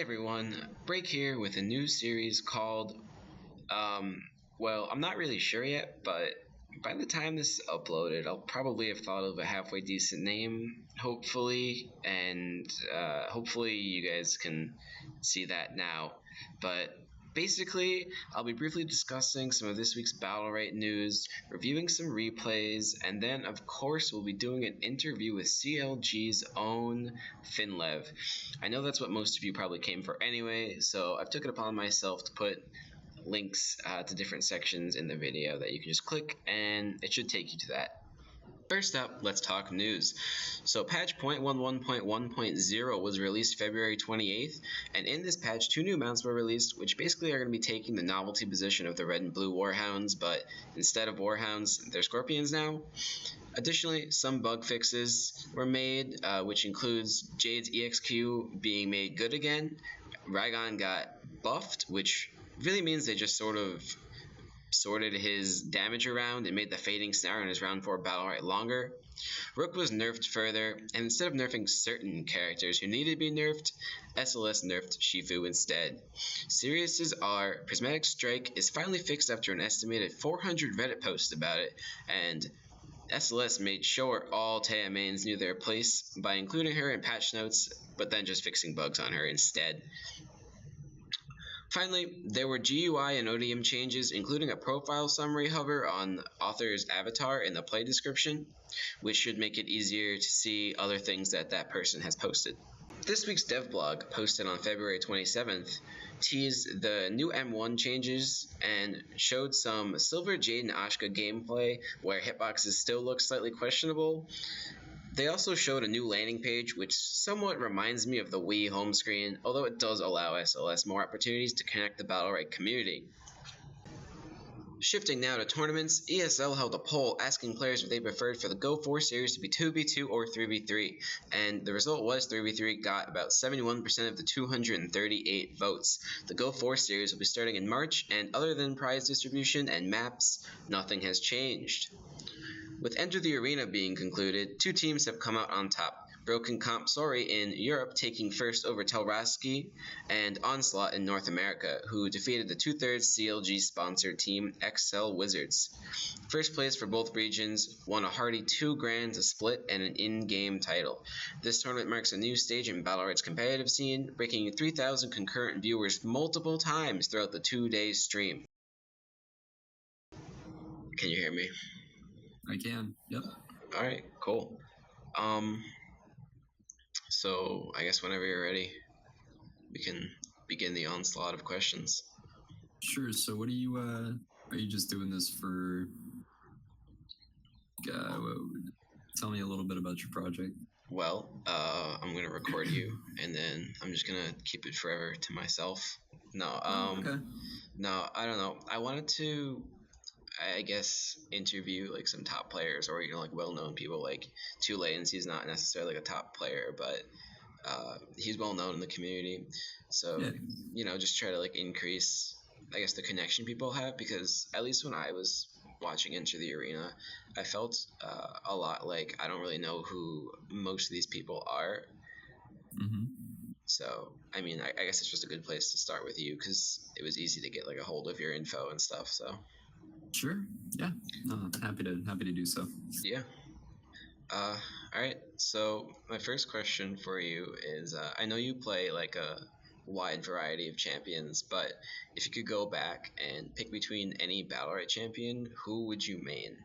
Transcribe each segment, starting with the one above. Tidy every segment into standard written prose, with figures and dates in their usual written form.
everyone, Break here with a new series called, well, I'm not really sure yet, but by the time this is uploaded, I'll probably have thought of a halfway decent name, hopefully, and hopefully you guys can see that now. But basically, I'll be briefly discussing some of this week's Battlerite news, reviewing some replays, and then, of course, we'll be doing an interview with CLG's own Finlev. I know that's what most of you probably came for anyway, so I've took it upon myself to put links to different sections in the video that you can just click, and it should take you to that. First up, let's talk news. So patch 0.11.1.0 was released February 28th, and in this patch, 2 new mounts were released, which basically are going to be taking the novelty position of the red and blue Warhounds, but instead of Warhounds, they're Scorpions now. Additionally, some bug fixes were made, which includes Jade's EXQ being made good again. Raygon got buffed, which really means they just sort of sorted his damage around and made the fading snare on his round 4 Battlerite longer. Rook was nerfed further, and instead of nerfing certain characters who needed to be nerfed, SLS nerfed Shifu instead. Sirius's R, Prismatic Strike, is finally fixed after an estimated 400 Reddit posts about it, and SLS made sure all Taya mains knew their place by including her in patch notes, but then just fixing bugs on her instead. Finally, there were GUI and ODM changes, including a profile summary hover on the author's avatar in the play description, which should make it easier to see other things that person has posted. This week's dev blog, posted on February 27th, teased the new M1 changes and showed some Silver, Jade, and Ashka gameplay where hitboxes still look slightly questionable. They also showed a new landing page, which somewhat reminds me of the Wii home screen, although it does allow SLS more opportunities to connect the Battlerite community. Shifting now to tournaments, ESL held a poll asking players if they preferred for the Go 4 series to be 2v2 or 3v3, and the result was 3v3 got about 71% of the 238 votes. The Go 4 series will be starting in March, and other than prize distribution and maps, nothing has changed. With Enter the Arena being concluded, 2 teams have come out on top. Broken Compsori in Europe taking first over Telraski, and Onslaught in North America, who defeated the 2/3 CLG-sponsored team XL Wizards. First place for both regions won a hearty 2 grand, a split, and an in-game title. This tournament marks a new stage in Battlerite's competitive scene, breaking 3,000 concurrent viewers multiple times throughout the 2-day stream. Can you hear me? I can, yep. Alright, cool. So I guess whenever you're ready, we can begin the onslaught of questions. Sure, so what are you just doing this for, tell me a little bit about your project. Well, I'm going to record you, and then I'm just going to keep it forever to myself. No, Okay. No, I don't know. I wanted to, I guess, interview like some top players, or like well-known people like Tulanes. He's not necessarily like a top player, but he's well known in the community. So yeah. Just try to like increase, I guess, the connection people have, because at least when I was watching Enter the Arena, I felt a lot like I don't really know who most of these people are. Mm-hmm. So I mean, I guess it's just a good place to start with you, because it was easy to get like a hold of your info and stuff. So. Sure. Yeah. No, happy to do so. Yeah. All right. So my first question for you is, I know you play like a wide variety of champions, but if you could go back and pick between any Battlerite champion, who would you main?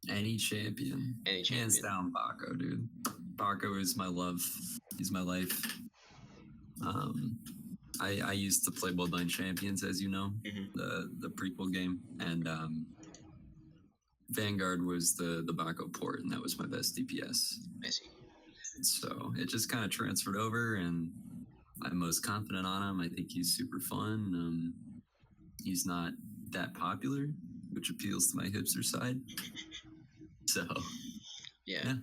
Any champion. Any champion. Hands down, Baco, dude. Baco is my love. He's my life. I used to play Bloodline Champions, as you know, the prequel game, and Vanguard was the Baco port, and that was my best DPS. I see. So it just kind of transferred over, and I'm most confident on him. I think he's super fun. He's not that popular, which appeals to my hipster side. So, yeah.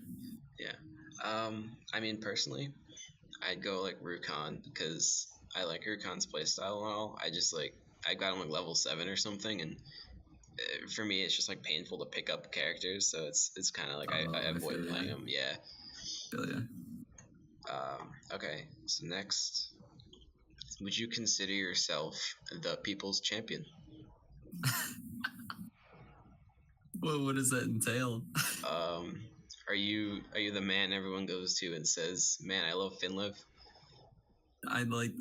I mean, personally, I'd go like Rukon, because I like Rukon's playstyle and all. I got him like level 7 or something, and for me it's just like painful to pick up characters, so it's kind of like I avoid playing him. Yeah. Hell yeah. Okay, so next, would you consider yourself the people's champion? Well, what does that entail? Um, are you the man everyone goes to and says, "Man, I love Finlev"? I'd like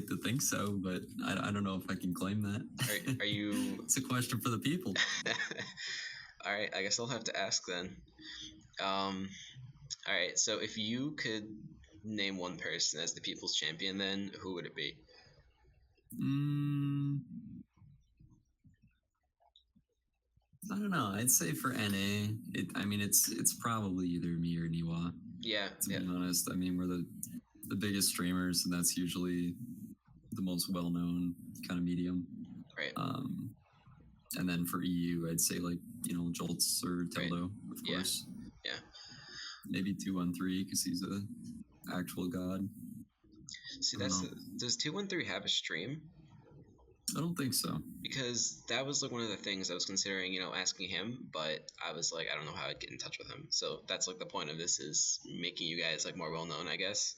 to think so, but I don't know if I can claim that. Are you? It's a question for the people. All right, I guess I'll have to ask then. Um, all right, so if you could name one person as the people's champion, then who would it be? Mm, I don't know. I'd say for NA, I mean, it's probably either me or Niwa. Yeah, To yeah, be honest, I mean, we're the biggest streamers, and that's usually the most well-known kind of medium. right, And then for EU, I'd say like Jolts or right. Tildo, of Yeah, course. yeah. Maybe 213 because he's a actual god. See, I don't that's know. does 213 have a stream? I don't think so. Because that was like one of the things I was considering, asking him, but I was like, I don't know how I'd get in touch with him. So that's like the point of this is making you guys like more well known, I guess.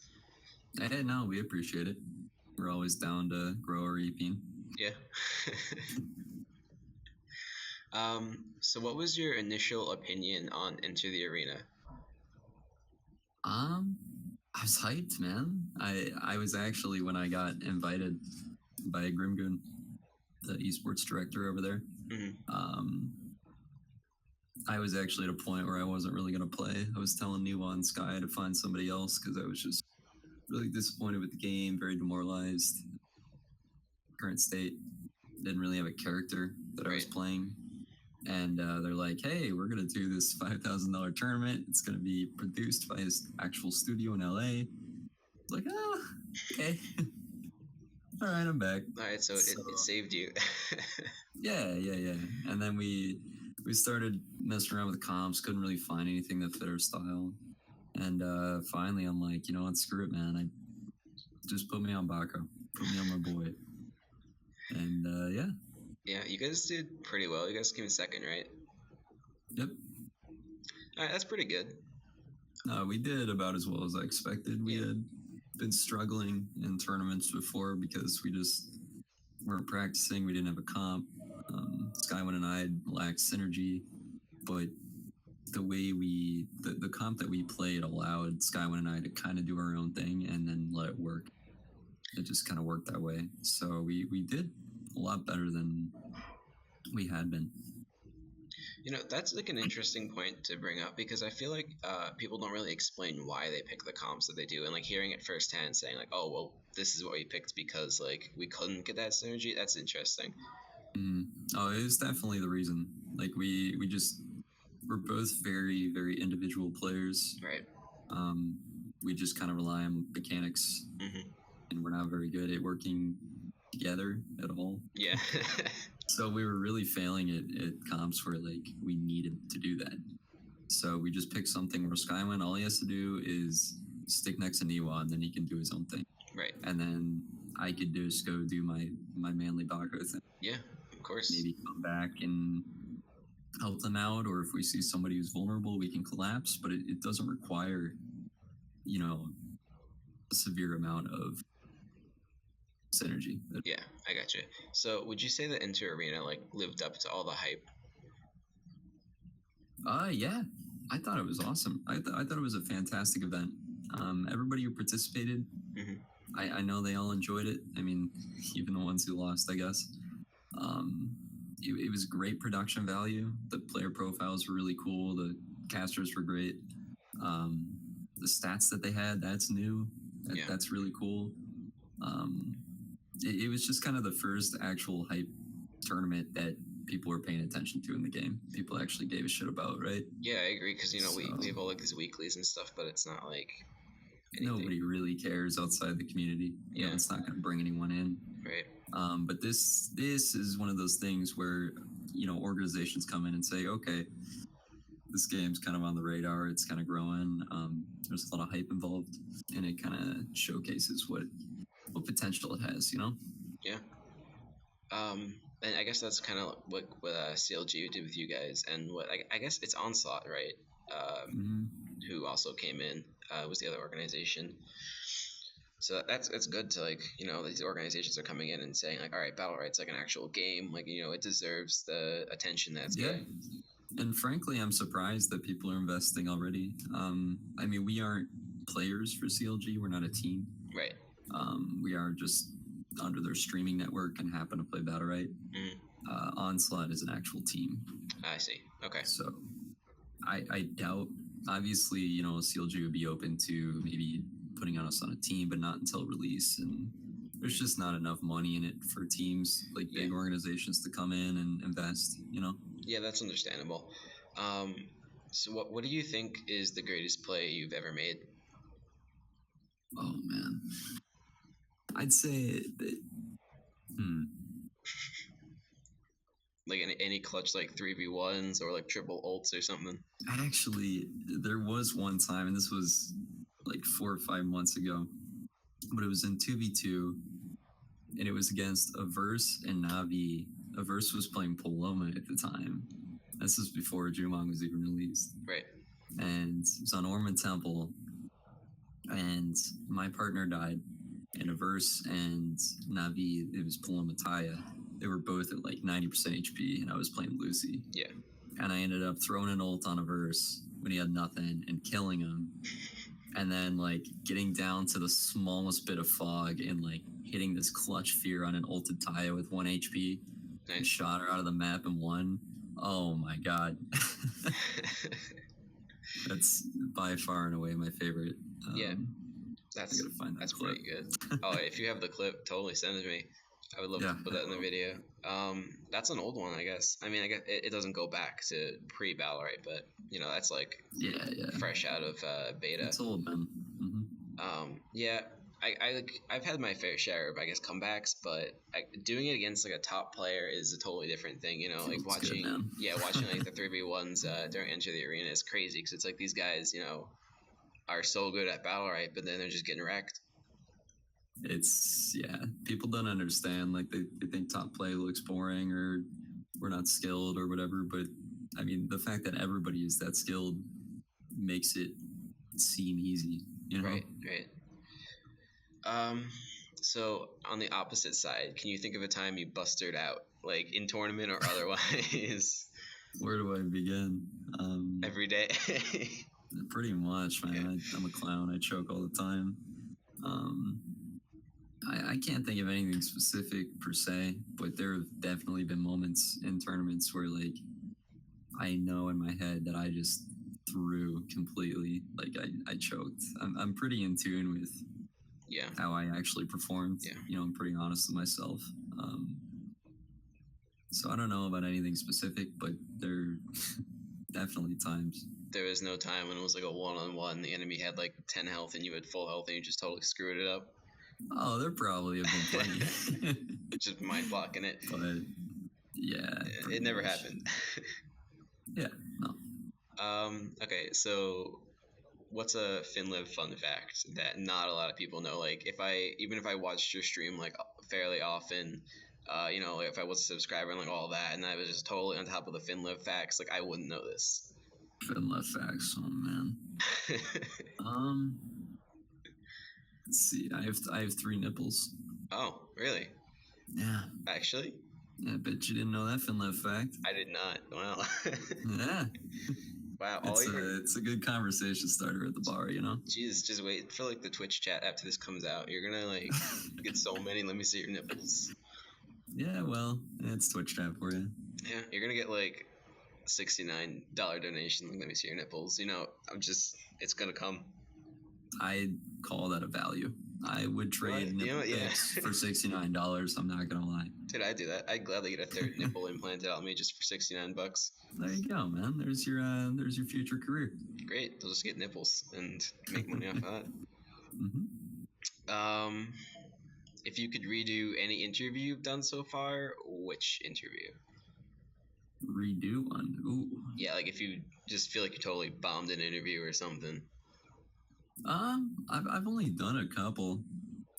Hey, no, we appreciate it. We're always down to grow our EP. Yeah. So what was your initial opinion on Enter the Arena? I was hyped, man. I was actually, when I got invited by Grimgoon, the esports director over there. Mm-hmm. I was actually at a point where I wasn't really going to play. I was telling Niwa and Sky to find somebody else because I was just really disappointed with the game, very demoralized. Current state, didn't really have a character that I was Right. playing. And they're like, hey, we're going to do this $5,000 tournament. It's going to be produced by his actual studio in LA. Like, okay. All right, I'm back. All right, so it saved you. Yeah. And then we started messing around with comps, couldn't really find anything that fit our style. And finally, I'm like, you know what, screw it, man. I just put me on Baco, put me on my boy. And yeah. Yeah, you guys did pretty well. You guys came in second, right? Yep. All right, that's pretty good. We did about as well as I expected. We had been struggling in tournaments before because we just weren't practicing. We didn't have a comp. Skywin and I lacked synergy, but the way the comp that we played allowed Skywin and I to kind of do our own thing and then let it work. It just kind of worked that way. So we did a lot better than we had been. That's like an interesting point to bring up because I feel like people don't really explain why they pick the comps that they do, and like hearing it firsthand, saying like, "Oh, well, this is what we picked because like we couldn't get that synergy." That's interesting. Oh, it was definitely the reason. Like we're both very very individual players. Right. We just kind of rely on mechanics, and we're not very good at working together at all. Yeah. So we were really failing at comps where like we needed to do that. So we just picked something where Skywin, all he has to do is stick next to Niwa, and then he can do his own thing. Right. And then I could just go do my manly Baco thing. Yeah, of course. Maybe come back and help them out, or if we see somebody who's vulnerable, we can collapse. But it doesn't require, a severe amount of synergy. Yeah, I got you. So would you say that Enter Arena like lived up to all the hype? Yeah, I thought it was awesome. I thought it was a fantastic event. Everybody who participated, I know they all enjoyed it. I mean, even the ones who lost, I guess. It was great production value. The player profiles were really cool. The casters were great. The stats that they had, that's new. That's really cool. It was just kind of the first actual hype tournament that people were paying attention to in the game. People actually gave a shit about, right? Yeah, I agree because we have all like these weeklies and stuff, but it's not like anything. Nobody really cares outside the community. It's not going to bring anyone in. Right. But this is one of those things where organizations come in and say, okay, this game's kind of on the radar. It's kind of growing. There's a lot of hype involved, and it kind of showcases what potential it has. Yeah. And I guess that's kind of what CLG did with you guys, and what I guess it's Onslaught, right? Who also came in. was the other organization. So that's good to, like, these organizations are coming in and saying, like, all right, Battlerite's like an actual game, like, it deserves the attention that it's getting. And frankly, I'm surprised that people are investing already. I mean, we aren't players for CLG. We're not a team. Right. We are just under their streaming network and happen to play Battlerite. Onslaught is an actual team. I see. Okay. So I doubt, obviously, CLG would be open to maybe putting us on a team, but not until release. And there's just not enough money in it for teams, like big organizations, to come in and invest, Yeah, that's understandable. So what do you think is the greatest play you've ever made? Oh, man. I'd say that, like any clutch, like 3v1s or like triple ults or something? Actually, there was one time, and this was like 4 or 5 months ago, but it was in 2v2, and it was against Averse and Navi. Averse was playing Paloma at the time. This was before Jumong was even released. Right. And it was on Ormond Temple, and my partner died. And Averse and Navi, it was Paloma Taya. They were both at like 90% HP, and I was playing Lucy. Yeah. And I ended up throwing an ult on Averse when he had nothing and killing him. And then, like, getting down to the smallest bit of fog and, like, hitting this clutch fear on an ulted Taya with 1 HP. Nice. And shot her out of the map and won. Oh, my God. That's by far and away my favorite. Yeah. I gotta find that clip. Pretty good. Oh, if you have the clip, totally send it to me. I would love to put that in the video. That's an old one, I guess. I mean, I guess it doesn't go back to pre-Battlerite, but that's like fresh out of beta. It's old, man. Yeah, I've had my fair share of, I guess, comebacks, but doing it against like a top player is a totally different thing. Like watching like the 3v1s during Enter the Arena is crazy, because it's like these guys, are so good at Battlerite, but then they're just getting wrecked. It's, people don't understand. Like, they think top play looks boring, or we're not skilled or whatever, but I mean, the fact that everybody is that skilled makes it seem easy, Right. So on the opposite side, can you think of a time you busted out, like in tournament or otherwise? Where do I begin? Every day. Pretty much, man. I'm a clown. I choke all the time. I can't think of anything specific per se, but there have definitely been moments in tournaments where, like, I know in my head that I just threw completely. Like, I choked. I'm pretty in tune with how I actually performed. I'm pretty honest with myself. So I don't know about anything specific, but there are definitely times. There was no time when it was like a one-on-one, the enemy had like 10 health and you had full health and you just totally screwed it up? Oh, there probably have been plenty. Just mind blocking it. But it never happened. No. Okay, so what's a Finlev fun fact that not a lot of people know? Like, even if I watched your stream like fairly often, like if I was a subscriber and like all that, and I was just totally on top of the Finlev facts, like I wouldn't know this. Finlev facts, oh man. Let's see. I have 3 nipples. Oh, really? Yeah. Actually? Yeah, I bet you didn't know that Finlev fact. I did not. Wow. Yeah. Wow. It's a good conversation starter at the bar, Jesus, just wait for like the Twitch chat after this comes out. You're gonna like get so many. Let me see your nipples. Yeah, well, it's Twitch chat for you. Yeah, you're gonna get like $69 donation. Like, let me see your nipples. It's gonna come. I call that a value. I would trade nipple pics for $69. I'm not gonna lie. Dude, I do that. I'd gladly get a third nipple implanted on me just for $69. There you go, man. There's your future career. Great. They'll just get nipples and make money off of that. If you could redo any interview you've done so far, which interview? Redo one? Ooh. Yeah, like if you just feel like you totally bombed an interview or something. I've only done a couple.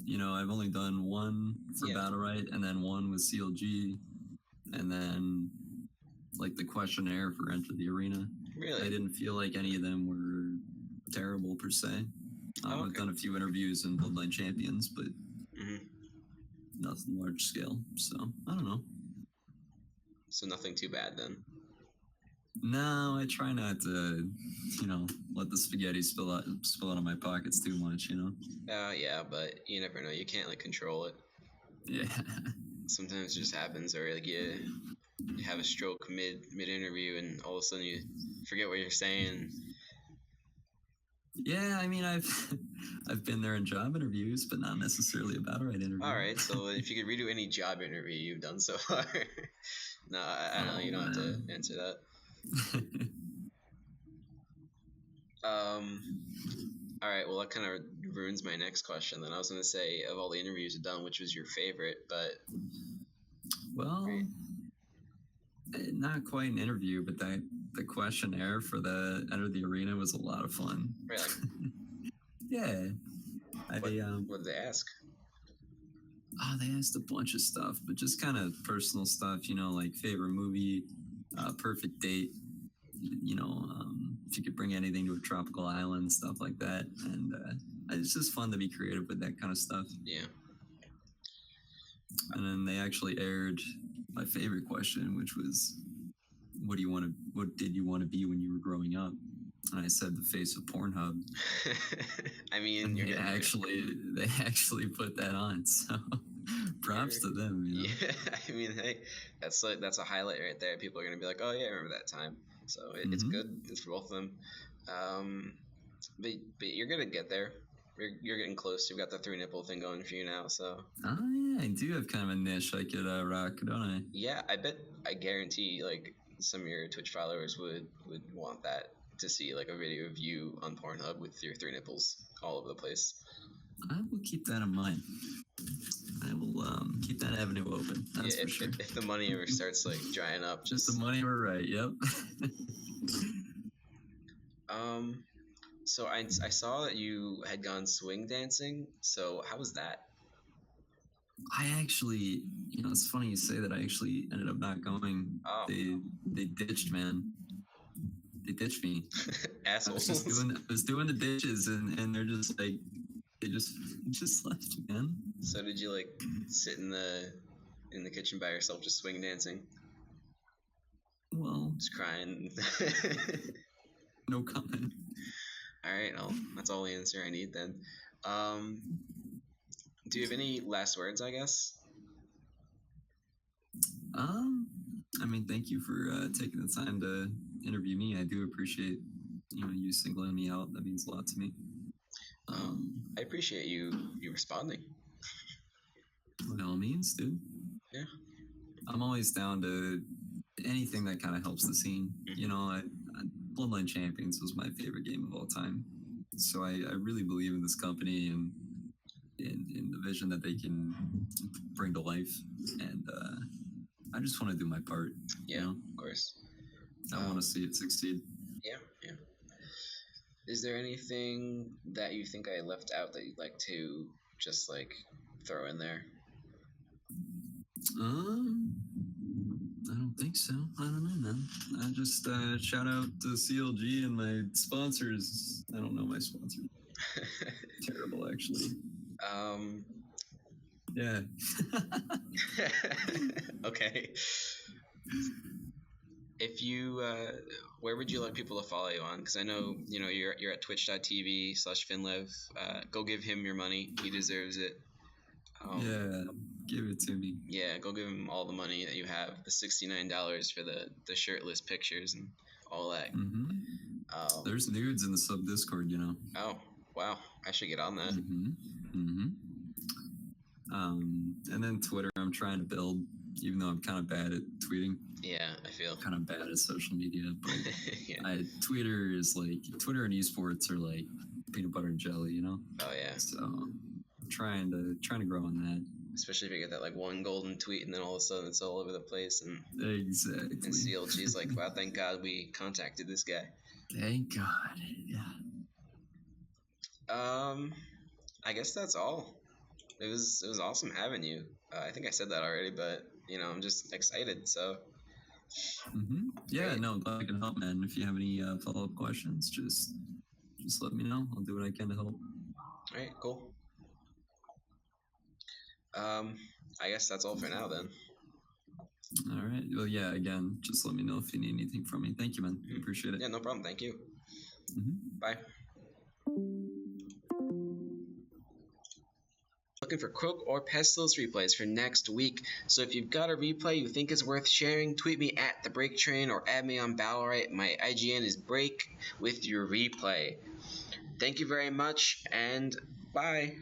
I've only done one for Battlerite, and then one with CLG, and then like the questionnaire for Enter the Arena. Really? I didn't feel like any of them were terrible per se. Okay. I've done a few interviews in Bloodline Champions, but nothing large scale. So I don't know. So nothing too bad then. No, I try not to, let the spaghetti spill out of my pockets too much. Yeah, but you never know. You can't like control it. Yeah. Sometimes it just happens, or like you have a stroke mid interview, and all of a sudden you forget what you're saying. Yeah, I mean, I've been there in job interviews, but not necessarily a Battlerite interview. All right, so if you could redo any job interview you've done so far. No, I know you don't have to answer that. All right, well that kind of ruins my next question. Then I was gonna say, of all the interviews you've done, which was your favorite? But well, right. Not quite an interview, but the questionnaire for the Enter the Arena was a lot of fun. Really? Yeah. What did they ask? Oh, they asked a bunch of stuff, but just kind of personal stuff, like favorite movie, perfect date, if you could bring anything to a tropical island, stuff like that. And it's just fun to be creative with that kind of stuff. Yeah. And then they actually aired my favorite question, which was, what did you want to be when you were growing up? And I said the face of Pornhub. I mean, they actually put that on, so props to them. Yeah, I mean, hey, that's a highlight right there. People are gonna be like, oh yeah, I remember that time. So it's good. It's for both of them. But you're gonna get there. You're getting close. You've got the 3 nipple thing going for you now. So. Oh yeah, I do have kind of a niche I could rock, don't I? Yeah, I guarantee like some of your Twitch followers would want that, to see like a video of you on Pornhub with your 3 nipples all over the place. I will keep that in mind. I will keep that avenue open. That's for sure. If the money ever starts like drying up, just the money were right. Yep. So I saw that you had gone swing dancing. So how was that? I actually, it's funny you say that. I actually ended up not going. Oh. They ditched, man. They ditched me. Assholes. I was doing the dishes, and they're just like, they just left, man. So did you like sit in the kitchen by yourself, just swing dancing? Well, just crying. No comment. All right, well, that's all the answer I need then. Do you have any last words, I guess? I mean, thank you for taking the time to interview me. I do appreciate, you singling me out. That means a lot to me. I appreciate you responding. By all means, dude. Yeah. I'm always down to anything that kind of helps the scene. Bloodline Champions was my favorite game of all time. So I really believe in this company and in the vision that they can bring to life. And I just want to do my part. Yeah, of course. I want to see it succeed. Yeah. Is there anything that you think I left out that you'd like to just like throw in there? I don't think so. I don't know, man. I just shout out to CLG and my sponsors. I don't know my sponsor. Terrible, actually. Yeah. Okay. If you, where would you like people to follow you on? Because I know, you're at twitch.tv/Finlev. Go give him your money. He deserves it. Yeah, give it to me. Yeah, go give him all the money that you have. The $69 for the shirtless pictures and all that. Mm-hmm. There's nudes in the sub Discord, Oh, wow. I should get on that. And then Twitter, I'm trying to build, even though I'm kind of bad at tweeting. Yeah, I feel kind of bad at social media, but yeah. Twitter and esports are like peanut butter and jelly, Oh yeah. So I'm trying to grow on that. Especially if you get that like one golden tweet and then all of a sudden it's all over the place and exactly. And CLG's like, wow, thank God we contacted this guy. Thank God. Yeah. I guess that's all. It was awesome having you. I think I said that already, but I'm just excited. So. Yeah, great. No, I can help, man. If you have any follow-up questions, just let me know. I'll do what I can to help. Alright, cool. I guess that's all for now then. All right. Well, yeah, again, just let me know if you need anything from me. Thank you, man. Appreciate it. Yeah, no problem. Thank you. Bye. Looking for Croak or Pestilence replays for next week. So if you've got a replay you think is worth sharing, tweet me at the Break Train or add me on Battlerite. My IGN is Break with your replay. Thank you very much, and bye.